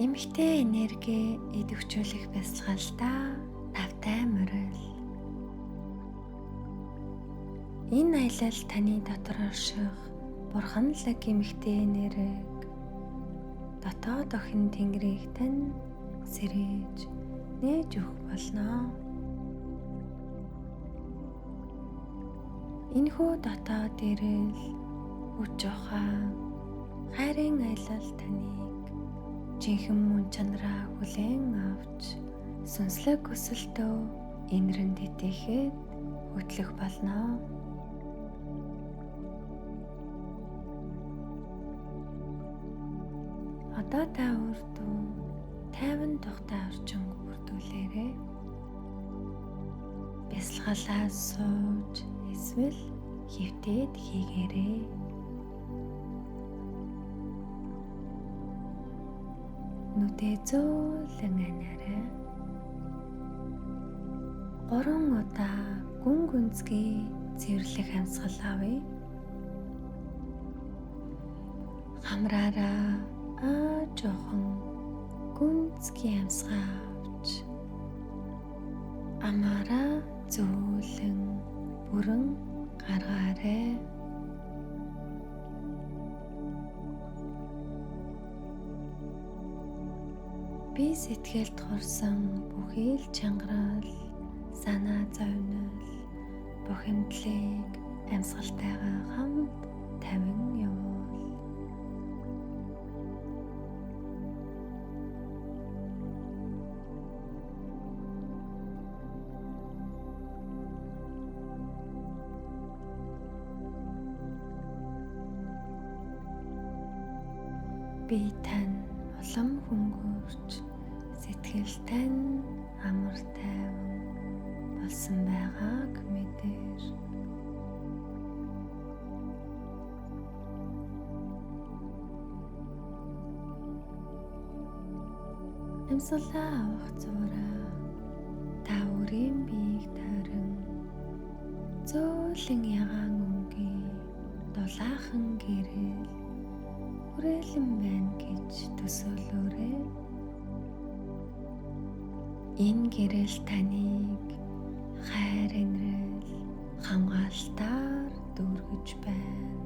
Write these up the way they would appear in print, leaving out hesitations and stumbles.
Эмэгтэй энерги идэвхжүүлэх бясалгалтай тавтай морил. Энэ аялал таны дотор орших бурханлаг эмэгтэй энерги дотоод охин тэнгэрийг тань сэрэж нээж өгөх болно. Энэхүү дотоод ирэл хүч ухаан хайрын аялал таныг жинхэнэ мөн чанараа хүлээн авч сүнслэг өсөлтөө инэрэнд итгэхэд хөтлөх болно. Одоо та өөртөө тайван тухтай орчинг бүрдүүлээрэй. Бясалгалаа сууж эсвэл хөвтөд хийгээрэй. Нүдээ зөөлөн анаарай. 3 удаа гүн гүнзгий цэвэрлэх амьсгал авъя. Хамраараа жоохон гүнзгий амьсгаа авч амаараа зөөлөн бүрэн гаргаарай. Би сэтгэлд хорсон бүхий л чангараал, санаа зовнил, бүх юмдлыг амьсгалтайгаа хамт тавин явуул. Би тань улам хөнгөрч сэтгэл тань амар тайван болсон байгааг мэдэр. Амьсгалаа авах зураа та өөрийн биеийг тойрон зөөлөн ягаан өнгийн дулаахан гэрэл хүрээлэн байна гэж төсөөлөөрэй. Энэ гэрэл таныг хайр инрэл хамгаалтаар дүүргэж байна.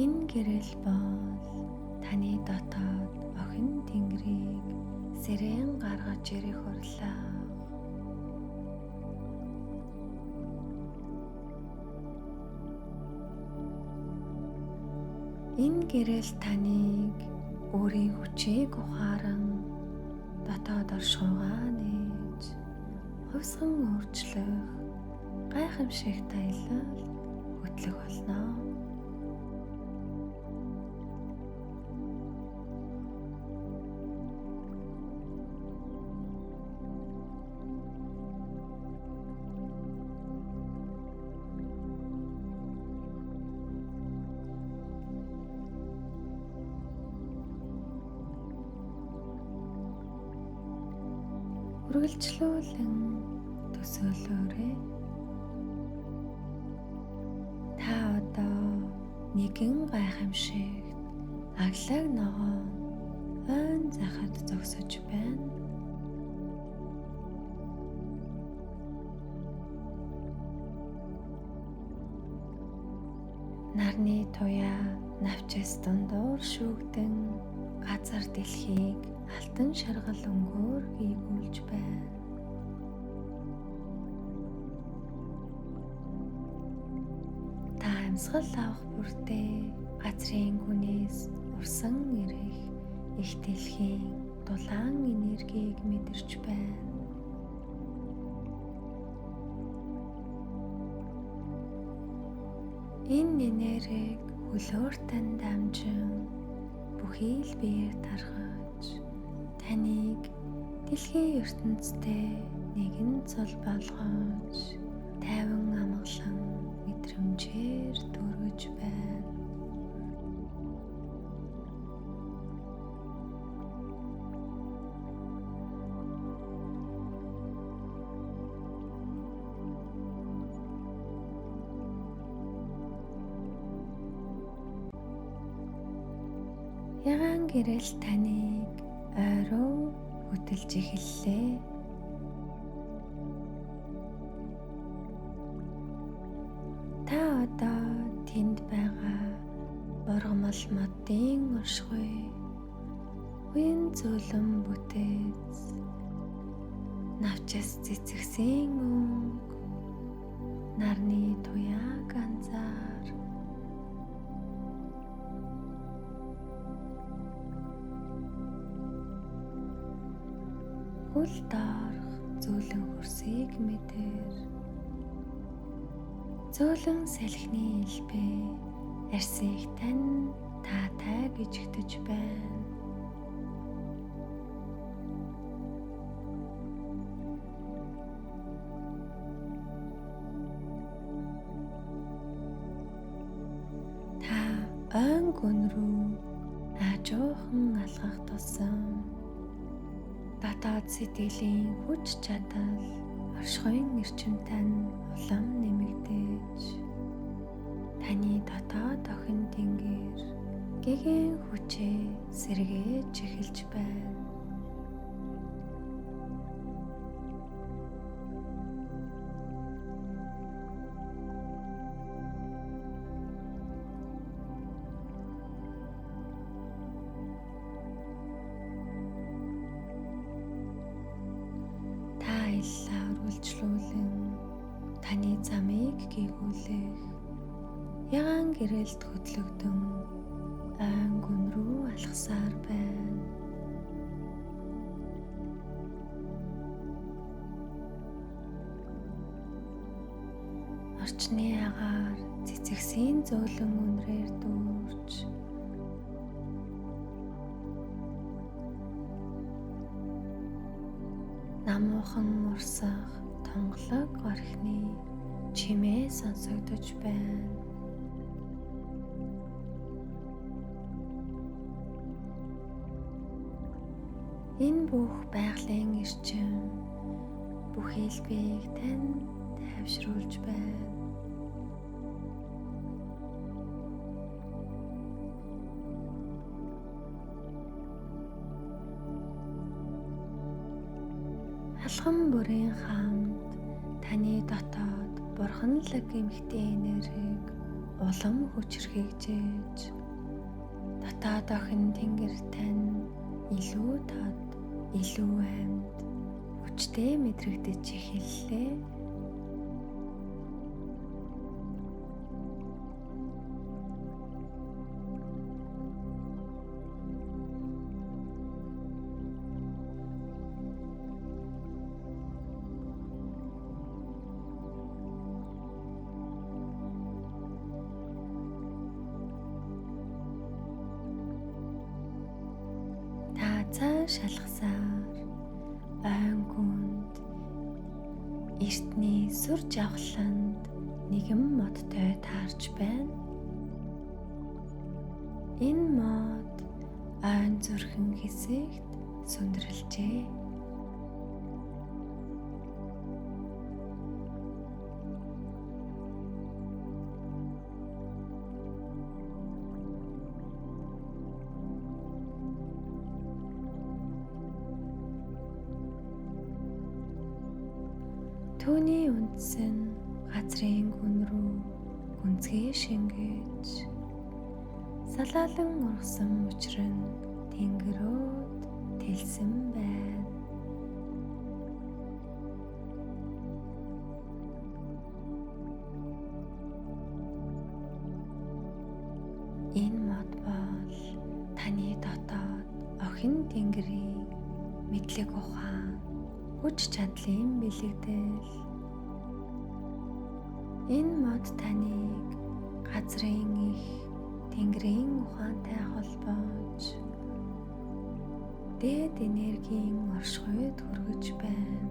Энэ гэрэл бол таны дотоод охин тэнгэрийг сэрэн гаргаж ирэх хурлаа. Энэ гэрэл таныг өөрийн хүчийг ухааран дотоод оршихуйгаа нээж хувьсган өөрчлөх гайхамшигт аялал хөтлөх болно. Үргэлжлүүлэн төсөөлөөрэй. Та одоо нэгэн гайхамшигт аглаг ногоон ойн захад зогсож байна. Нарны туяа навчис дундуур шүүгдэн газар дэлхийг алтан шаргал өнгөөр гүйгүүлж байна. Та амьсгал авах бүртээ газрын гүнээс урсан ирэх их дэлхийн дулаан энергийг мэдэрч байна. Энэ энергийг хөлөөр тань дамжин бүхий л биеэр тархаж таныг дэлхийн ертөнцтэй нэгэн цол болгож тайван амгалан мэдрэмжээр дүүргэж байна. Ягаан гэрэл таныг ойроо хөдөлж эхэллээ. Та одоо тэнд байгаа ургамал модын оршихуй, уян зөөлөн бүтээц, навчас цэцэгсэн өнгө, нарны туяаг анзаар. Хөл доорх зөөлөн хөрсийг мэдэр. Зөөлөн салхины элбээ арсыг тань таатай гэж итгэж байна. Та ойн гүн рүү аажуухан алхах тусам дотоод сэтгэлийн хүч чадал оршихуйн эрчимтэй улам нэмэгдэж, таны дотоод охин тэнгэр гэгээн хүчээ сэргээж эхэлж байна. Та аяллаа үргэлжлүүлэн таны замыг гээгүүлэх, ягаан гэрэлд хөдлөгдөн ойн гүн рүү алхасаар байна. Орчны агаар цэцэгсийн зөөлөн үнрээр дүүрч, намуухан урсах тонголог орхины чимээ сонсогдож байна. Энэ бүх байгалийн эрчим бүх хэлбэрийг тань тайвшруулж байна. Алхам бүрийн хамт таны дотоод бурханлаг эмхтэй энергийг улам хүчрхэгжээж, дотоод охин тэнгэр тань илүү тод, илүү амьд, хүчтэй мэдрэгдэж эхэллээ. Цааш алхасаар ойн гүнд эртний сүр жавхланд нэгэн модтой таарч байна. Энэ мод ойн зүрхэн хэсэгт сүндрэлжээ. Түүний үндсэн газрын гүн рүү гүнзгий шингээж, салаалан ургасан мөчр нь тэнгэрөөд тэлсэн байна. Энэ мод бол таны дотоод охин тэнгэрийн мэдлэг ухаан, хүч чадлын бэлэгдэл. Энэ мод таныг газрын их тэнгэрийн ухаантай холбоож, дээд энергийн оршихуйд хүргэж байна.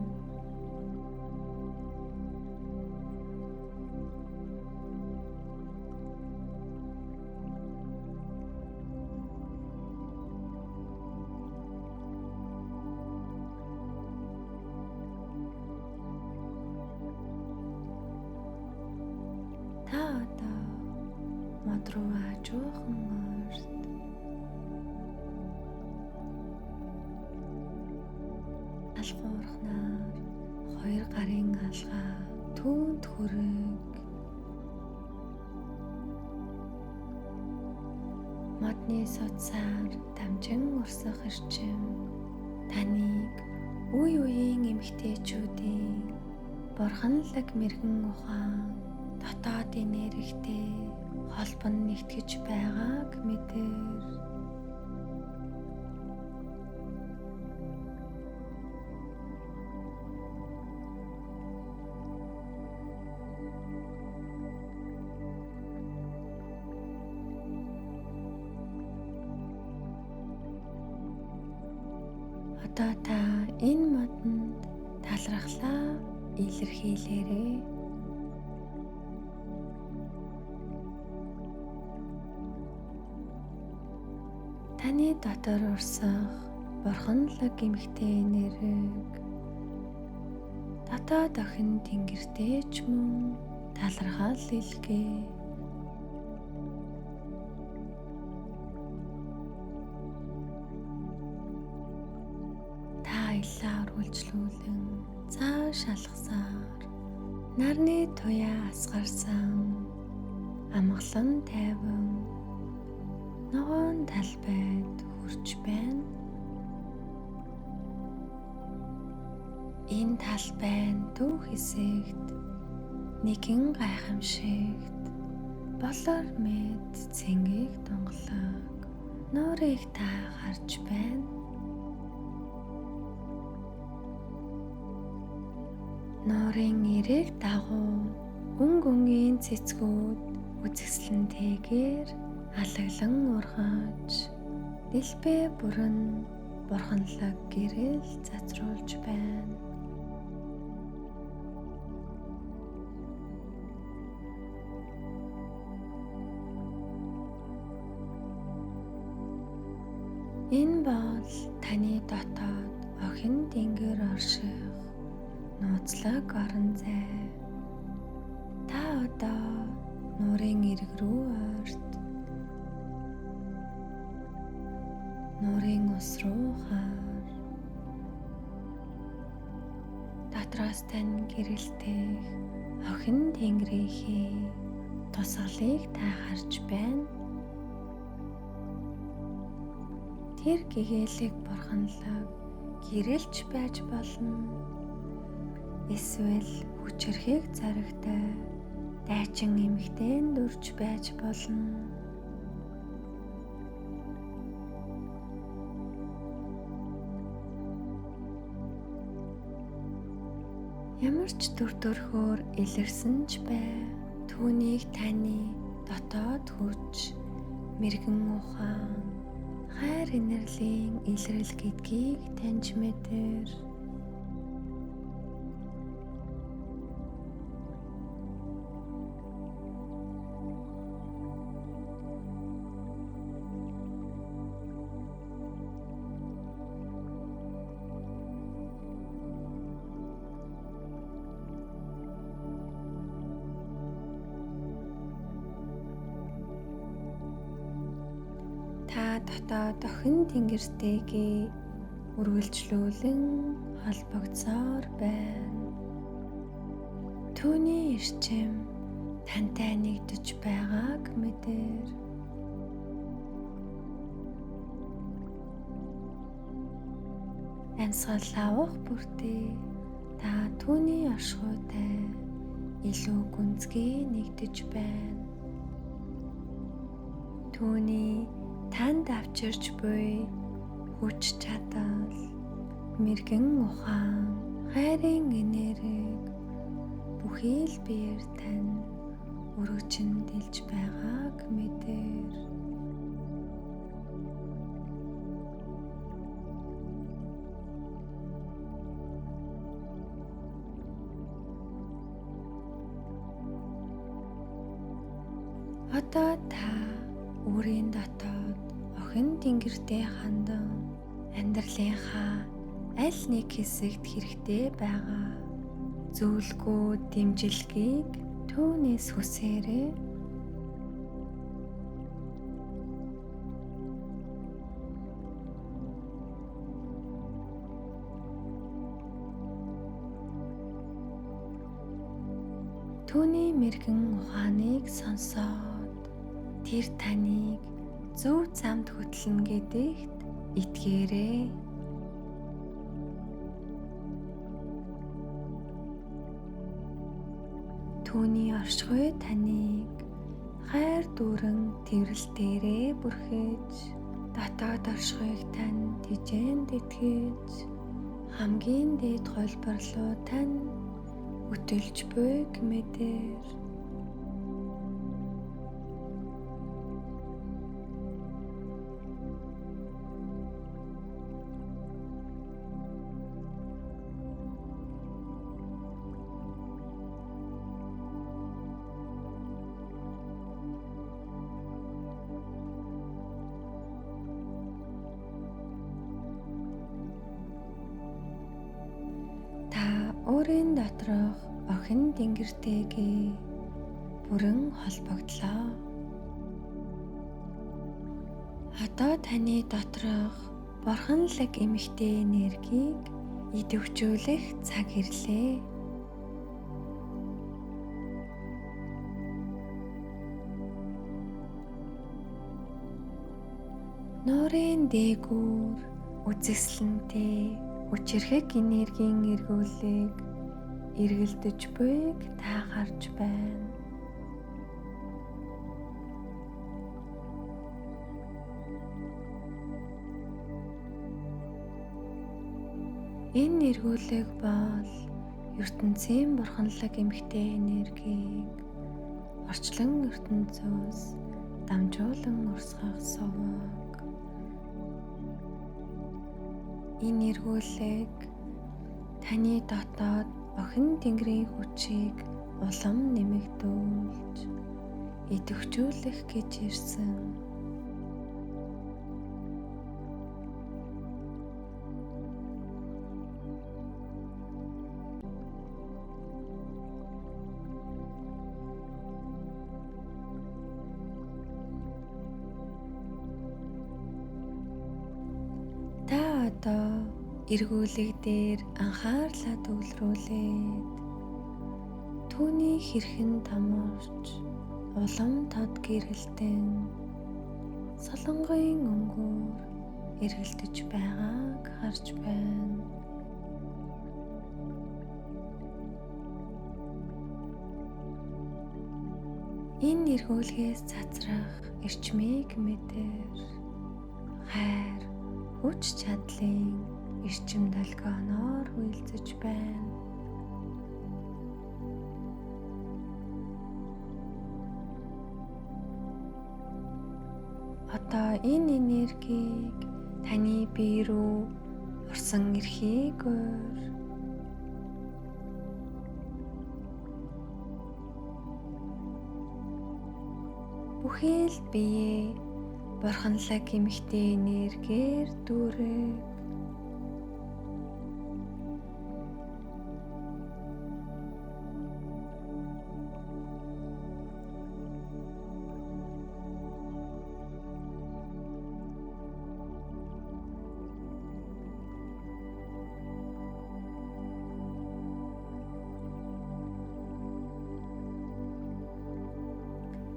Та одоо мод руу аажуухан орд, алхуурхнаар хоёр гарын алгаа түүнд хүрэг. Модны судсаар дамжин урсах эрчим таныг үе үеийн эмэгтэйчүүдийн бурханлаг мэргэн ухаан дотоодын нэрэгтэй холбон нэгтгэж байгааг мэдэр. Одоо та энэ модонд талархлаа илэрхийлээрэй. Таны дотор урсах бурханлаг эмэгтэй нэрэг дотоод охин тэнгэртэй ч мөн талархал илгээ. Аяллаар үйлчлүүлэн цааш алхсаар нарны туяа асгарсан амгалан тайван ногоон талбайд хүрч байна. Энэ талбайн төв хэсэгт нэгэн гайхамшигт болор мэд цэнгийг дунгалаг нуурыг та харж байна. Нуурын эрээг дагуу гүнгийн цэцгүүд үзэсгэлэнтэйгээр алаглан ургаж дэлбээ бүрэн бурханлаг гэрэл зазруулж байна. Энэ бол таны дотоод охин тэнгэр орших нууцлаг орон зай. Та одоо нуурын эрэг рүү ойрт. Нуурын ус руу хаар. Дотроос тань гэрэлтэх охин тэнгэрийнхээ тусгалыг та харж байна. Тэр гэгээлэг бурханлаг гэрэлж байж болно. Эсвэл хүчрэхийг зоригтой дайчин эмэгтэйн дүрж байж болно. Ямар ч дүр төрхөөр илэрсэн ч бай, түүнийг таны дотоод хүч, мэргэн ухаан, хайр инэрлийн илрэл гэдгийг таньж мэдэр. Та дотоод охин тэнгэртэйгээ үргэлжлүүлэн холбогдсоор байна. Түүний эрчим тантай нэгдэж байгааг мэдэр. Амьсгал авах бүртээ та түүний оршихуйтай илүү гүнзгий нэгдэж байна. Түүний танд авчирч буй хүч чадал, мэргэн ухаан, хайрын энерги бүхий л биеэр тань өргөжин дэлж байгааг мэдэр. Одоо та өөрийн дотоод охин тэнгэртэй хандан амьдралынхаа аль нэг хэсэгт хэрэгтэй байгаа зөвлөгөө, дэмжлэгийг түүнээс хүсээрэй. Түүний мэргэн ухааныг сонсоод тэр таныг зөв замд хөтлөнө гэдэгт итгээрэй. Түүний оршихуй таныг хайр дүүрэн тэрвэрлтээрээ бүрхэж, дотоод оршихуйг тань тижээнд итгэж, хамгийн дээд холбоорлоо тань хөтөлж буй гэмээр өөрийн доторх охин тэнгэртэйгээ бүрэн холбогдлоо. Одоо таны доторх бурханлаг эмэгтэй энергийг идэвхжүүлэх цаг ирлээ. Нуурын дээгүүр үзэсгэлэнтэй хүчирхэг энергийн эргүүлэг эргэлдэж буйг та харж байна. Энэ эргүүлэг бол ертөнцийн бурханлаг эмэгтэй энергийг орчлон ертөнцөөс дамжуулан урсгах суваг. Энэ эргүүлэг таны дотоод охин тэнгэрийн хүчийг улам нэмэгдүүлж, идэвхжүүлэх гэж ирсэн. Та одоо эргүүлэг дээр анхаарлаа төвлөрүүлээд түүний хэрхэн томорч улам тод гэрэлтэн солонгоын өнгөөр эргэлдэж байгааг харж байна. Энэ эргүүлгээс цацрах эрчмийг мэдэр хайр, хүч чадлын эрчим долгионоор үйлцэж байна. Одоо энэ энергийг таны бие рүү орсон эрхийгээр бүхий л биеэ бурханлаг эмэгтэй энергээр дүүрэг.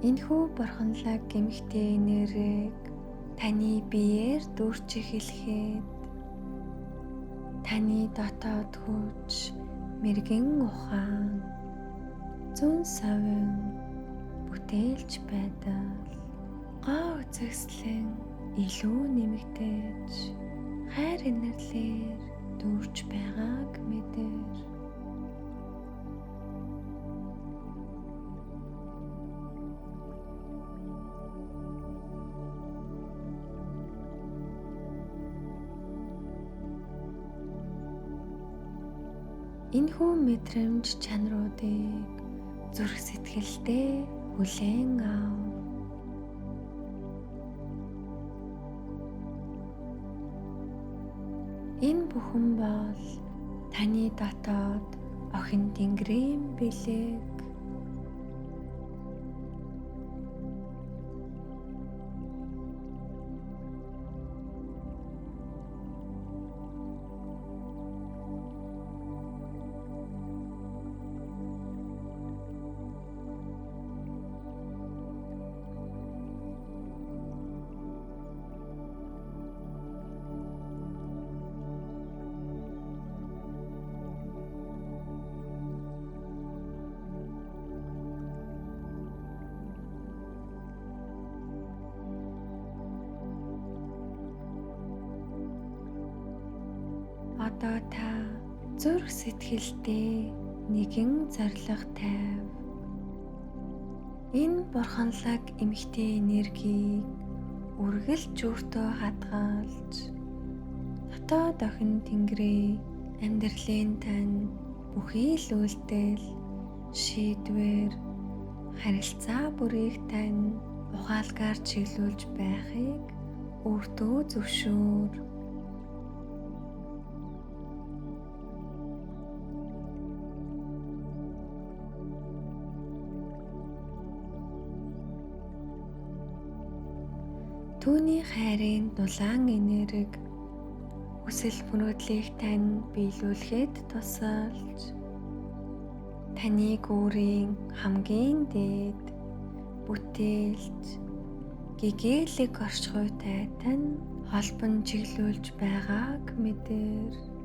Энэхүү бурханлаг эмэгтэй энергийг таны биеэр дүүрчих хэлэхэд таны дотоод хүч, мэргэн ухаан, зүүн савин бүтээлч байдал, гоо үзэсгэлэн илүү нэмэгдэж, хайр инэрлэр дүүрч байгааг мэдэр. Энэхүү мэдрэмж чанаруудыг зүрх сэтгэлдээ хүлээн ав. Энэ бүхэн бол таны дотоод охин тэнгэрийн бэлэг. зүрх сэтгэлдээ нэгэн зориг тавь. Энэ бурханлаг эмэгтэй энергийг үргэлж өөртөө хадгалж дотоод охин тэнгэрээ амьдралын тань бүхий л үйлдэл, шийдвэр, харилцаа бүрийг тань ухаалгаар чиглүүлж байхыг өөртөө зөвшөөр. Түүний хайрын дулаан энерги хүсэл мөрөөдлийг тань биелүүлэхэд тусалж таныг өөрийн хамгийн дээд бүтээлч гэгээлэг оршихуйтай тань холбон чиглүүлж байгааг мэдэр.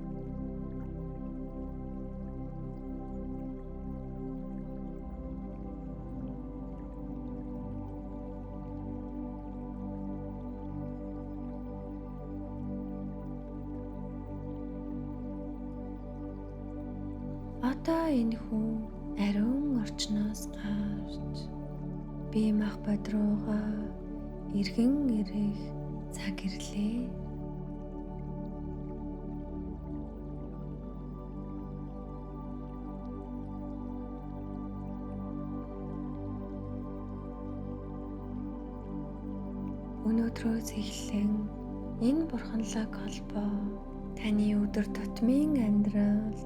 Одоо энэ хүн ариун орчноос гарч бие махбод руугаа эргэн ирэх цаг ирлээ. Өнөөдрөөс эхлэн энэ бурханлаг холбоо таны өдөр тутмын амьдралд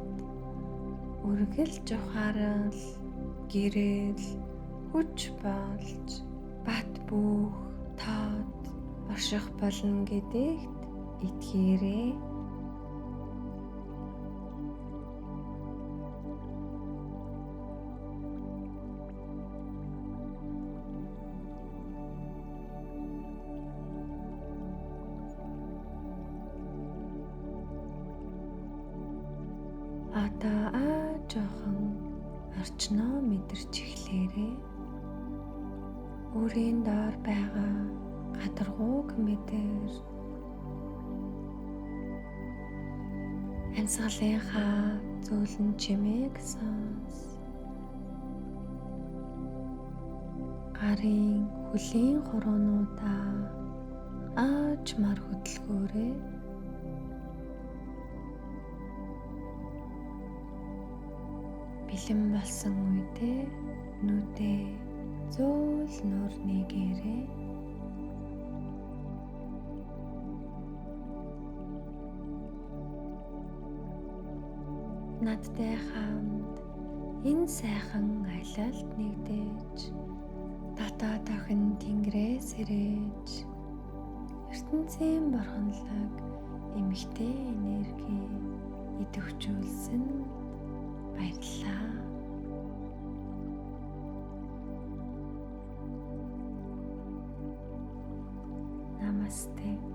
үргэлж ухаарал, гэрэл, хүч болж бат бөх, тоод орших болно гэдэгт итгээрэй. Одоо жоохон орчноо мэдэрч эхлээрэй. Өөрийн доор байгаа гадаргууг мэдэр. Амьсгалынхаа зөөлөн чимээг сонс. Гарын хөлийн хуруунуудаа ааж мар хөдөлгөөрэй. Бэлэн болсон үедээ нүдээ зөөл нур нэгээрэй. Надтай хамт энэ сайхан аялалд нэгдэж дотоод охин тэнгэрээс ирээж ертөнцийн бурханлаг эмэгтэй энерги идэвхжүүлсэн баярлалаа. Намасте.